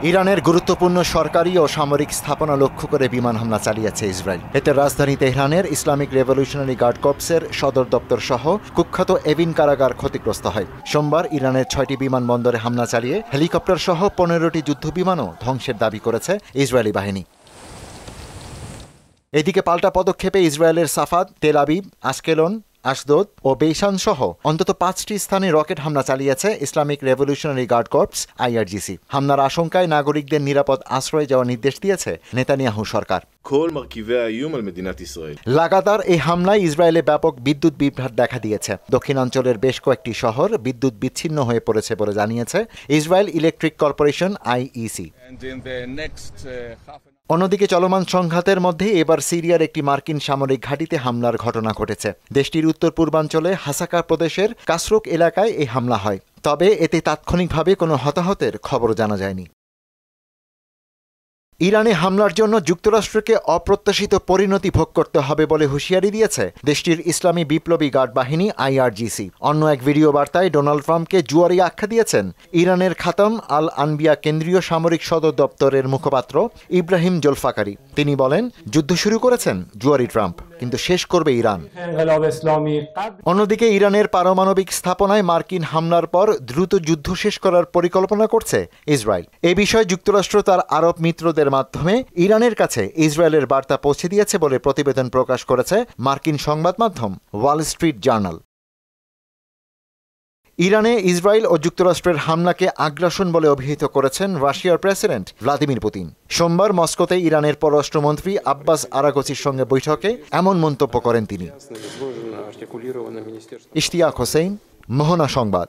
ইরানের গুরুত্বপূর্ণ সরকারি ও সামরিক স্থাপনা লক্ষ্য করে বিমান হামলা চালিয়েছে ইসরায়েল। এতে রাজধানী তেহরানের ইসলামিক রেভলিউশনারি গার্ড কর্পসের সদর দপ্তর সহ কুখ্যাত এভিন কারাগার ক্ষতিগ্রস্ত হয়। সোমবার ইরানের 6টি বিমানবন্দরে হামলা চালিয়ে হেলিকপ্টার সহ 15টি যুদ্ধবিমানও ধ্বংসের দাবি করেছে ইসরায়েলি বাহিনী। এদিকে পাল্টা পদক্ষেপে ইসরায়েলের Safad, Tel Aviv, Ashkelon, Ashdod ও বেইসান সহ অন্তত 5টি স্থানে রকেট হামলা চালিয়েছে Islamic revolutionary guard corps IRGC। হামলার আশঙ্কায় নাগরিকদের নিরাপদ আশ্রয়ে যাওয়ার নির্দেশ দিয়েছে নেতানিয়াহু সরকার। লাগাতার এই হামলায় ইসরায়েলে ব্যাপক বিদ্যুৎ বিভ্রাট দেখা দিয়েছে। দক্ষিণাঞ্চলের বেশ কয়েকটি শহর বিদ্যুৎ বিচ্ছিন্ন হয়ে পড়েছে বলে জানিয়েছে ইসরায়েল ইলেকট্রিক কর্পোরেশন IEC। অন্যদিকে চলমান সংঘাতের মধ্যে এবার সিরিয়ার একটি মার্কিন সামরিক ঘাঁটিতে হামলার ঘটনা ঘটেছে। দেশটির উত্তর পূর্বাঞ্চলে হাসাকা প্রদেশের কাসরুক এলাকায় এই হামলা হয়, তবে এতে তাৎক্ষণিকভাবে কোনো হতাহতের খবর জানা যায়নি। ইরানে হামলার জন্য যুক্তরাষ্ট্রকে অপ্রত্যাশিত পরিণতি ভোগ করতে হবে বলে হুঁশিয়ারি দিয়েছে দেশটির ইসলামী বিপ্লবী গার্ড বাহিনী IRGC। অন্য এক ভিডিও বার্তায় ডোনাল্ড ট্রাম্পকে জুয়ারি আখ্যা দিয়েছেন ইরানের খাতাম আল আনবিয়া কেন্দ্রীয় সামরিক সদর দপ্তরের মুখপাত্র ইব্রাহিম জোলফাকারি। তিনি বলেন, যুদ্ধ শুরু করেছেন জুয়ারি ট্রাম্প, কিন্তু শেষ করবে ইরান। অন্যদিকে ইরানের পারমাণবিক স্থাপনায় মার্কিন হামলার পর দ্রুত যুদ্ধ শেষ করার পরিকল্পনা করছে ইসরায়েল। এ বিষয়ে যুক্তরাষ্ট্র তার আরব মিত্রদের মাধ্যমে ইরানের কাছে ইসরায়েলের বার্তা পৌঁছে দিয়েছে বলে প্রতিবেদন প্রকাশ করেছে মার্কিন সংবাদ মাধ্যম ওয়াল স্ট্রিট জার্নাল। ইরানে ইসরায়েল ও যুক্তরাষ্ট্রের হামলাকে আগ্রাসন বলে অভিহিত করেছেন রাশিয়ার প্রেসিডেন্ট ভ্লাদিমির পুতিন। সোমবার মস্কোতে ইরানের পররাষ্ট্রমন্ত্রী আব্বাস আরাগচির সঙ্গে বৈঠকে এমন মন্তব্য করেন তিনি। ইশতিয়াক হোসেন, মোহনা সংবাদ।